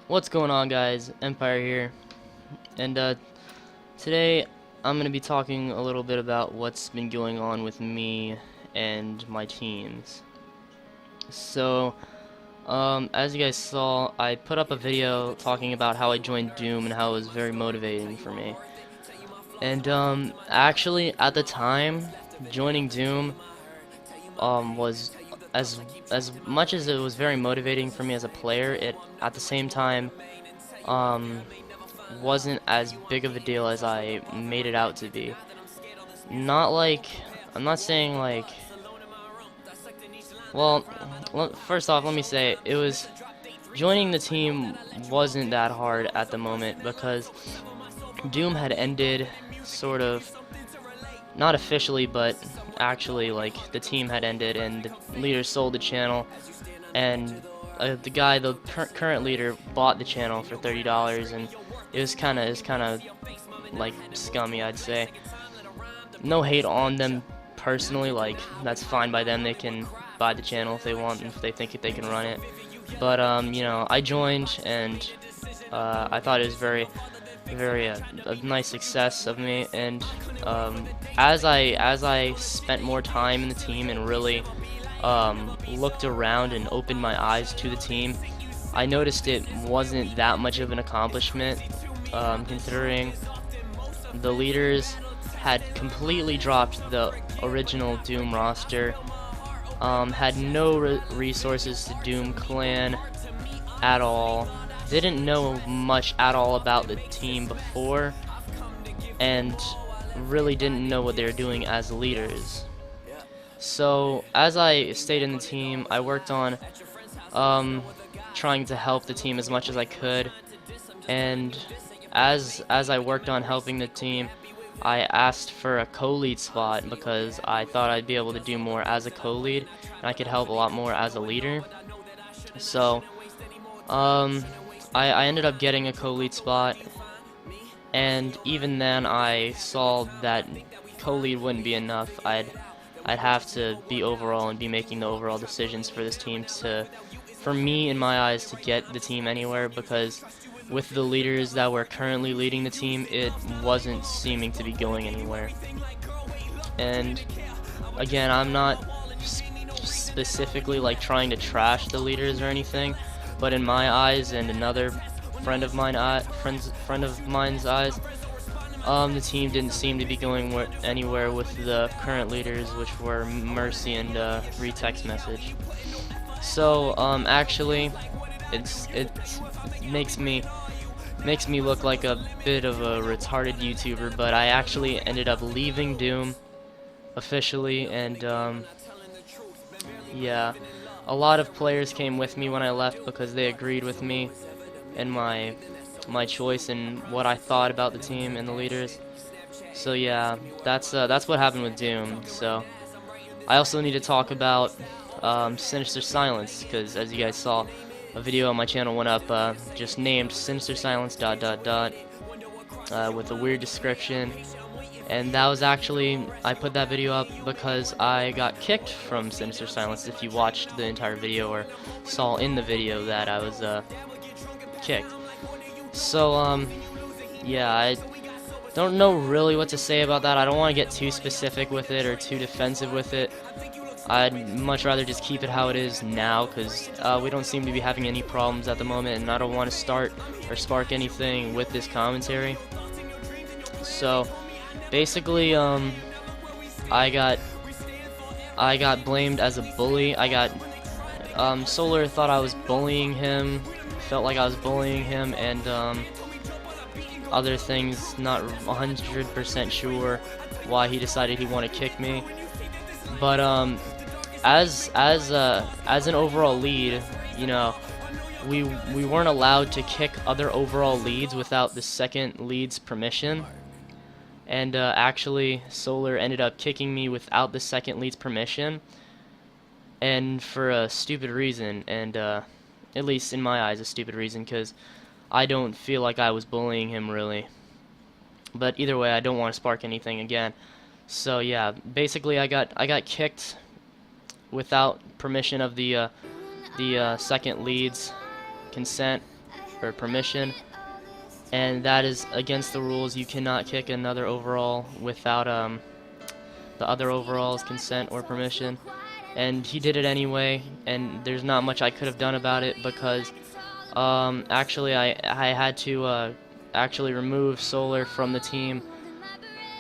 What's going on, guys? Empire here, and today I'm gonna be talking a little bit about what's been going on with me and my teams. So, as you guys saw, I put up a video talking about how I joined Doom and how it was very motivating for me. And actually, at the time, joining Doom was as as much as it was very motivating for me as a player. It at the same time um wasn't as big of a deal as I made it out to be. Not like, I'm not saying like, well, first off, let me say, it was, joining the team wasn't that hard at the moment because Doom had ended, sort of, not officially, but actually, like, the team had ended and the leader sold the channel, and the current leader bought the channel for $30, and it was kind of like scummy, I'd say. No hate on them personally, like that's fine by them. They can buy the channel if they want, and if they think they can run it. But you know, I joined, and I thought it was very a nice success of me. And as I spent more time in the team and really looked around and opened my eyes to the team, I noticed it wasn't that much of an accomplishment, considering the leaders had completely dropped the original Doom roster, had no resources to Doom Clan at all, didn't know much at all about the team before, and really didn't know what they were doing as leaders. So as I stayed in the team, I worked on um, trying to help the team as much as I could, and as I worked on helping the team, I asked for a co-lead spot because I thought I'd be able to do more as a co-lead, and I could help a lot more as a leader. So um, I ended up getting a co-lead spot, and even then I saw that co-lead wouldn't be enough. I'd have to be overall and be making the overall decisions for this team to, for me in my eyes, to get the team anywhere, because with the leaders that were currently leading the team, it wasn't seeming to be going anywhere. And again, I'm not specifically like trying to trash the leaders or anything, but in my eyes and another friend of mine's eyes, the team didn't seem to be going anywhere with the current leaders, which were Mercy and Retext Message. So actually, it makes me look like a bit of a retarded YouTuber, but I actually ended up leaving Doom officially, and yeah, a lot of players came with me when I left because they agreed with me and my choice and what I thought about the team and the leaders. So yeah, that's what happened with Doom. So I also need to talk about Sinister Silence, because as you guys saw, a video on my channel went up just named Sinister Silence ... with a weird description, and that was actually, I put that video up because I got kicked from Sinister Silence. If you watched the entire video or saw in the video that I was kicked. So yeah, I don't know really what to say about that. I don't want to get too specific with it or too defensive with it. I'd much rather just keep it how it is now, because we don't seem to be having any problems at the moment, and I don't want to start or spark anything with this commentary. So basically, I got blamed as a bully. Solar thought I was bullying him, felt like I was bullying him, and other things. Not 100% sure why he decided he wanted to kick me. But as an overall lead, you know, we weren't allowed to kick other overall leads without the second lead's permission. And actually, Solar ended up kicking me without the second lead's permission, and for a stupid reason, and at least in my eyes, a stupid reason, because I don't feel like I was bullying him really. But either way, I don't want to spark anything again. So yeah, basically I got kicked without permission of the second lead's consent, for permission, and that is against the rules. You cannot kick another overall without the other overall's consent or permission, and he did it anyway, and there's not much I could have done about it because actually I had to actually remove Solar from the team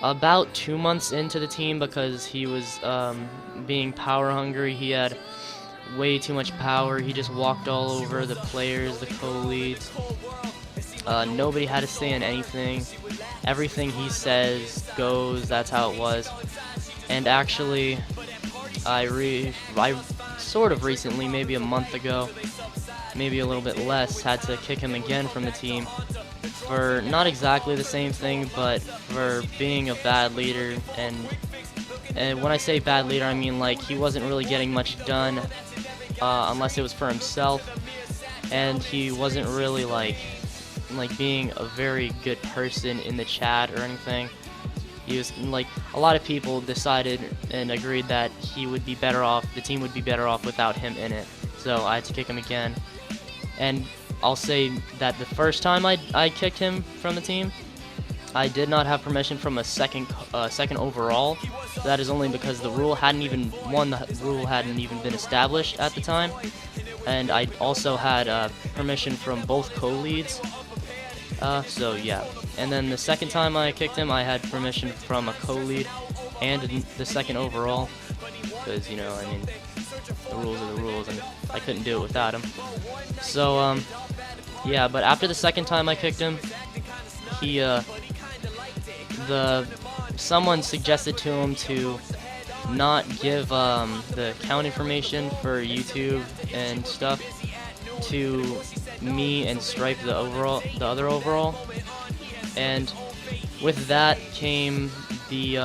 about 2 months into the team because he was being power hungry. He had way too much power. He just walked all over the players, the co-leads. Nobody had to say in anything. Everything he says goes. That's how it was. And actually, I sort of recently, maybe a month ago, maybe a little bit less, had to kick him again from the team for not exactly the same thing, but for being a bad leader. And when I say bad leader, I mean like he wasn't really getting much done unless it was for himself, and he wasn't really like being a very good person in the chat or anything. He was like, a lot of people decided and agreed that he would be better off, the team would be better off without him in it. So I had to kick him again. And I'll say that the first time I kicked him from the team, I did not have permission from a second overall. That is only because the rule hadn't even been established at the time, and I also had permission from both co-leads. So yeah. And then the second time I kicked him, I had permission from a co-lead and the second overall, because you know, I mean, the rules are the rules, and I couldn't do it without him. So yeah. But after the second time I kicked him, he someone suggested to him to not give the account information for YouTube and stuff to me and Stripe, the other overall. And with that came the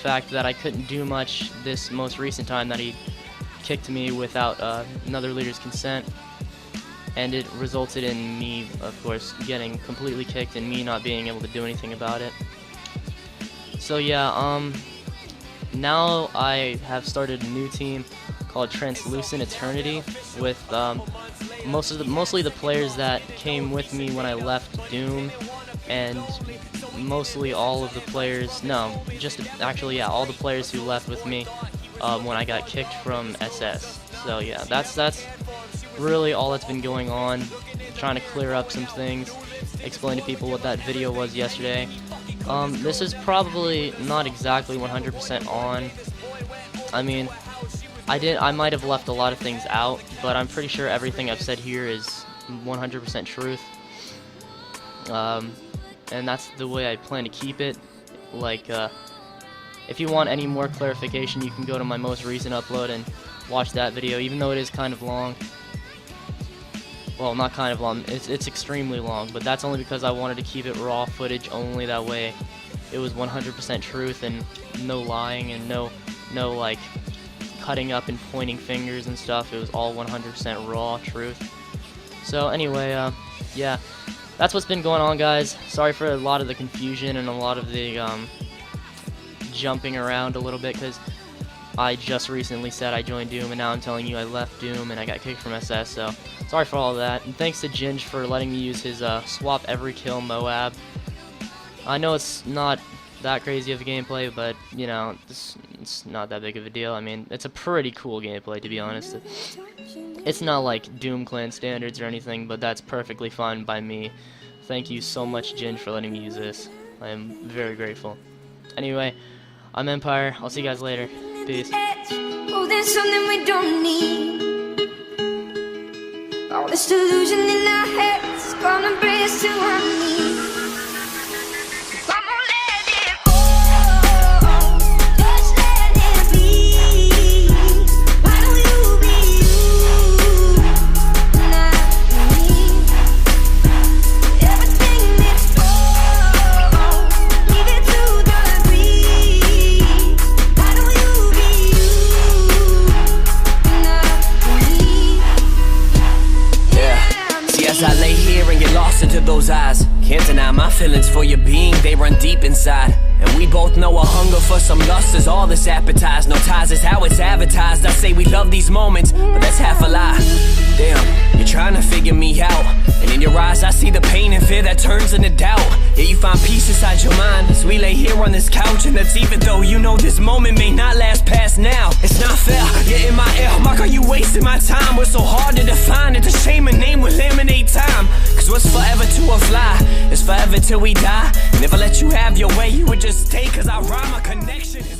fact that I couldn't do much this most recent time that he kicked me without another leader's consent, and it resulted in me, of course, getting completely kicked and me not being able to do anything about it. So yeah, now I have started a new team called Translucent Eternity with mostly the players that came with me when I left Doom, and mostly all of the players, no, just actually, yeah, all the players who left with me when I got kicked from SS. So yeah, that's really all that's been going on. Trying to clear up some things, explain to people what that video was yesterday. This is probably not exactly 100% on. I mean, I might have left a lot of things out, but I'm pretty sure everything I've said here is 100% truth. And that's the way I plan to keep it. Like, if you want any more clarification, you can go to my most recent upload and watch that video, even though it is kind of long. Well, not kind of long, it's extremely long, but that's only because I wanted to keep it raw footage only. That way it was 100% truth and no lying and no like cutting up and pointing fingers and stuff. It was all 100% raw truth. So anyway, yeah, that's what's been going on, guys. Sorry for a lot of the confusion and a lot of the jumping around a little bit, because I just recently said I joined Doom, and now I'm telling you I left Doom and I got kicked from SS, so sorry for all of that. And thanks to Ginge for letting me use his swap every kill Moab. I know it's not that crazy of a gameplay, but you know, it's not that big of a deal. I mean, it's a pretty cool gameplay, to be honest. It's not like Doom Clan standards or anything, but that's perfectly fine by me. Thank you so much, Ginge, for letting me use this. I am very grateful. Anyway, I'm Empire. I'll see you guys later. Peace. Oh, there's something we don't need. All this delusion in our heads is gonna bring us to our knees. Come on, let it go. Just let it be. Why don't you be you, not me? Everything needs go. Leave it to the breeze. Why don't you be you, not me? See, as I lay here and get lost into those eyes, can't deny my feelings for your being, they run deep inside. And we both know a hunger for some lust is all that's appetized. No ties is how it's advertised. I say we love these moments, but that's half a lie. Damn, you're trying to figure me out, and in your eyes I see the pain and fear that turns into doubt. Yeah, you find peace inside your mind as we lay here on this couch, and that's even though you know this moment may not last past now. It's not fair, you're in my ear, Mark, are you wasting my time? We're so hard to define, it's a shame a name will eliminate time. Cause what's forever to a fly is forever till we die. And if I let you have your way, you would just stay, cause I rhyme, a connection is